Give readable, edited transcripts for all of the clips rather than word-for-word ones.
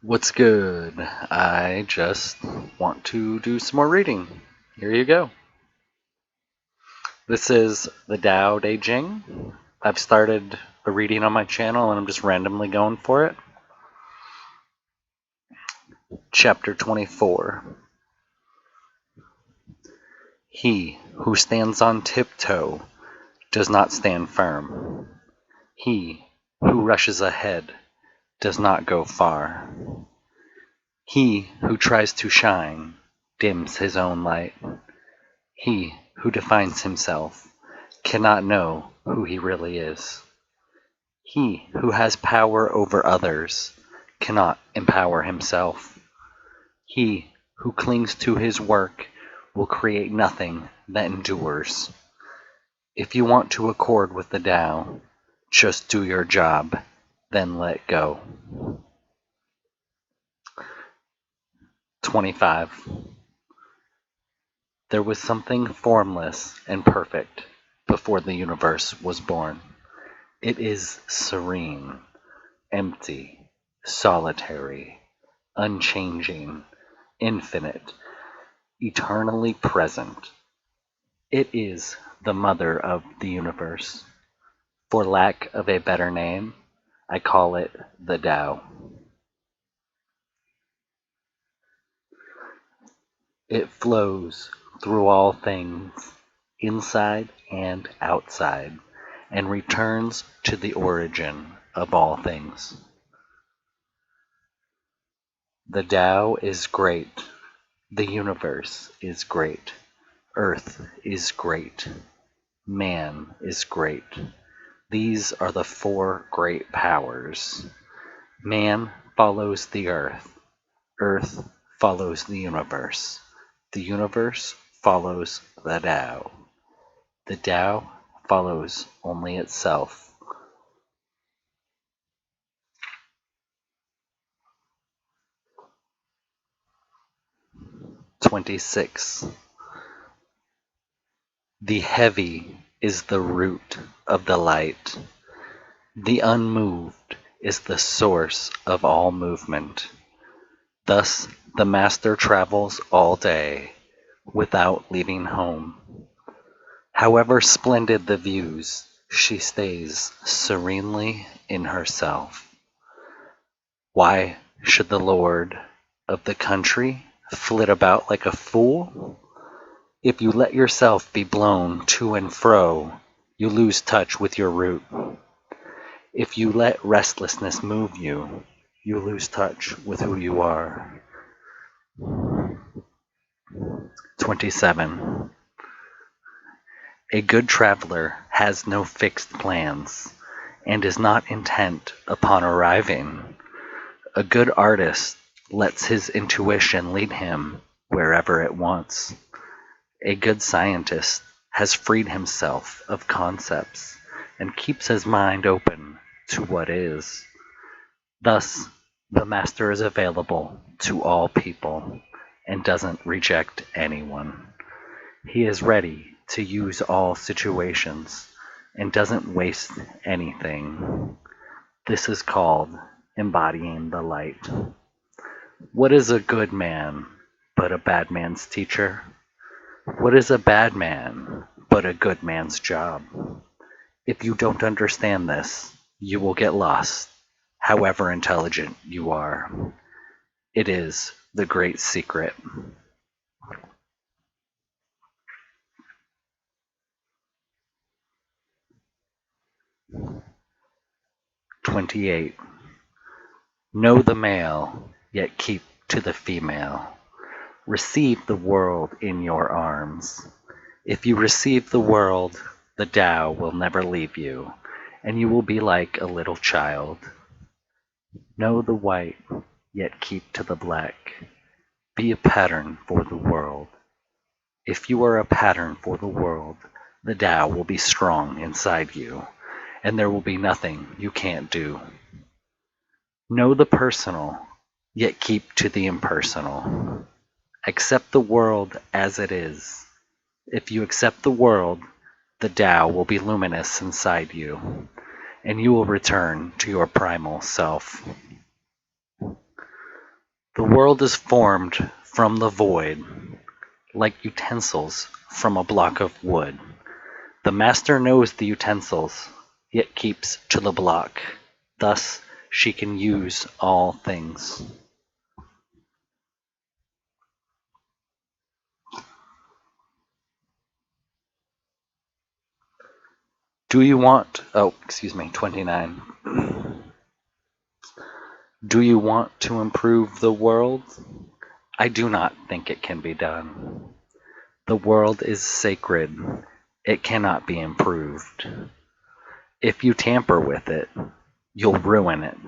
What's good? I just want to do some more reading. Here you go. This is the Tao Te Ching. I've started a reading on my channel and I'm just randomly going for it. Chapter 24. He who stands on tiptoe does not stand firm. He who rushes ahead does not go far. He who tries to shine dims his own light. He who defines himself cannot know who he really is. He who has power over others cannot empower himself. He who clings to his work will create nothing that endures. If you want to accord with the Tao, just do your job, then let go. 25. There was something formless and perfect before the universe was born. It is serene, empty, solitary, unchanging, infinite, eternally present. It is the mother of the universe. For lack of a better name, I call it the Tao. It flows through all things, inside and outside, and returns to the origin of all things. The Tao is great. The universe is great. Earth is great. Man is great. These are the four great powers. Man follows the earth. Earth follows the universe. The universe follows the Tao. The Tao follows only itself. "26. The heavy is the root of the light. The unmoved is the source of all movement. Thus the master travels all day without leaving home. However splendid the views, she stays serenely in herself. Why should the lord of the country flit about like a fool? If you let yourself be blown to and fro, you lose touch with your root. If you let restlessness move you, you lose touch with who you are. 27. A good traveler has no fixed plans and is not intent upon arriving. A good artist lets his intuition lead him wherever it wants. A good scientist has freed himself of concepts and keeps his mind open to what is. Thus, the master is available to all people and doesn't reject anyone. He is ready to use all situations and doesn't waste anything. This is called embodying the light. What is a good man but a bad man's teacher? What is a bad man but a good man's job? If you don't understand this, you will get lost, however intelligent you are. It is the great secret. 28. Know the male, yet keep to the female. Receive the world in your arms. If you receive the world, the Tao will never leave you, and you will be like a little child. Know the white, yet keep to the black. Be a pattern for the world. If you are a pattern for the world, the Tao will be strong inside you, and there will be nothing you can't do. Know the personal, yet keep to the impersonal. Accept the world as it is. If you accept the world, the Tao will be luminous inside you, and you will return to your primal self. The world is formed from the void, like utensils from a block of wood. The master knows the utensils, yet keeps to the block. Thus she can use all things. Do you want, 29. Do you want to improve the world? I do not think it can be done. The world is sacred. It cannot be improved. If you tamper with it, you'll ruin it.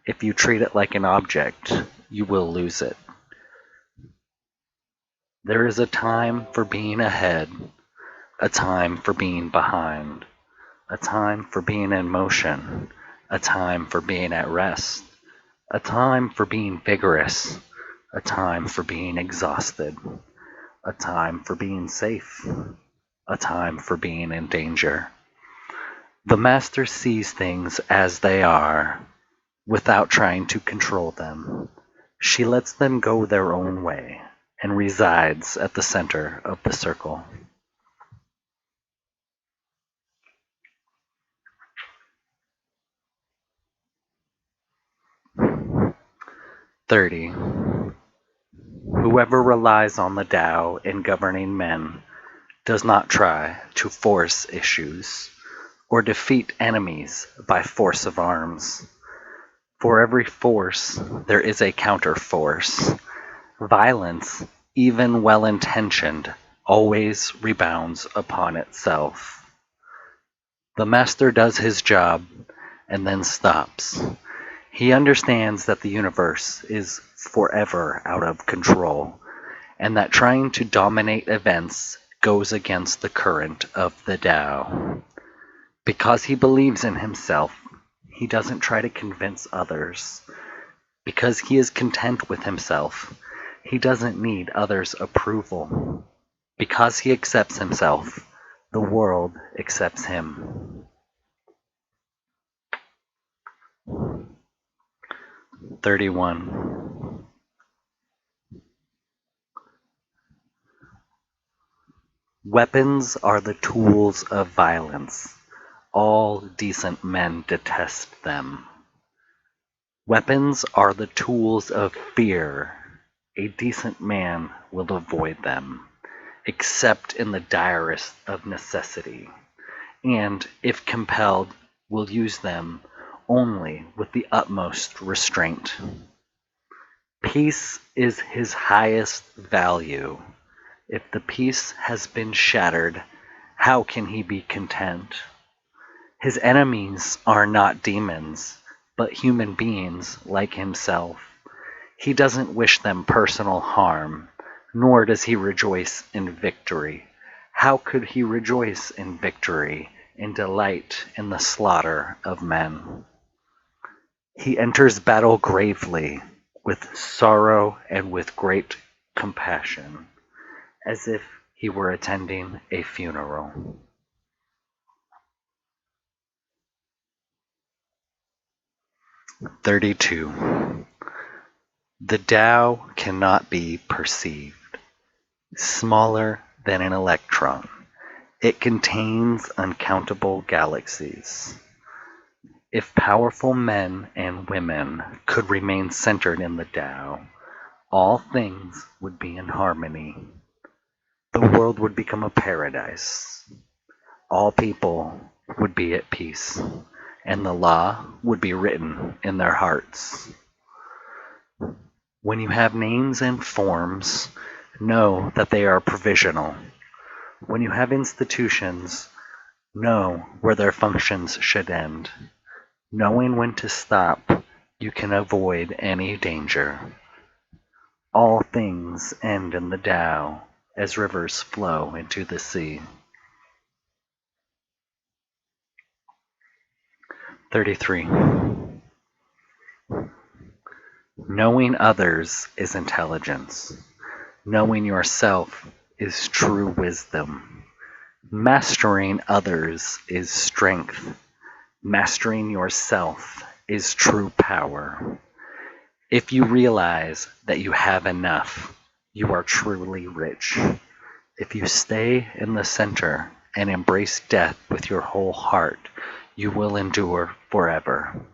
If you treat it like an object, you will lose it. There is a time for being ahead, a time for being behind, a time for being in motion, a time for being at rest, a time for being vigorous, a time for being exhausted, a time for being safe, a time for being in danger. The master sees things as they are, without trying to control them. She lets them go their own way and resides at the center of the circle. '30. Whoever relies on the Tao in governing men does not try to force issues or defeat enemies by force of arms. For every force, there is a counter-force. Violence, even well-intentioned, always rebounds upon itself. The master does his job and then stops. He understands that the universe is forever out of control, and that trying to dominate events goes against the current of the Tao. Because he believes in himself, he doesn't try to convince others. Because he is content with himself, he doesn't need others' approval. Because he accepts himself, the world accepts him. 31. Weapons are the tools of violence. All decent men detest them. Weapons are the tools of fear. A decent man will avoid them, except in the direst of necessity, and, if compelled, will use them only with the utmost restraint. Peace is his highest value. If the peace has been shattered, how can he be content? His enemies are not demons, but human beings like himself. He doesn't wish them personal harm, nor does he rejoice in victory. How could he rejoice in victory and delight in the slaughter of men? He enters battle gravely, with sorrow and with great compassion, as if he were attending a funeral. 32. The Tao cannot be perceived. Smaller than an electron, it contains uncountable galaxies. If powerful men and women could remain centered in the Tao, all things would be in harmony. The world would become a paradise. All people would be at peace, and the law would be written in their hearts. When you have names and forms, know that they are provisional. When you have institutions, know where their functions should end. Knowing when to stop, you can avoid any danger. All things end in the Tao as rivers flow into the sea. 33. Knowing others is intelligence. Knowing yourself is true wisdom. Mastering others is strength. Mastering yourself is true power. If you realize that you have enough, you are truly rich. If you stay in the center and embrace death with your whole heart, you will endure forever.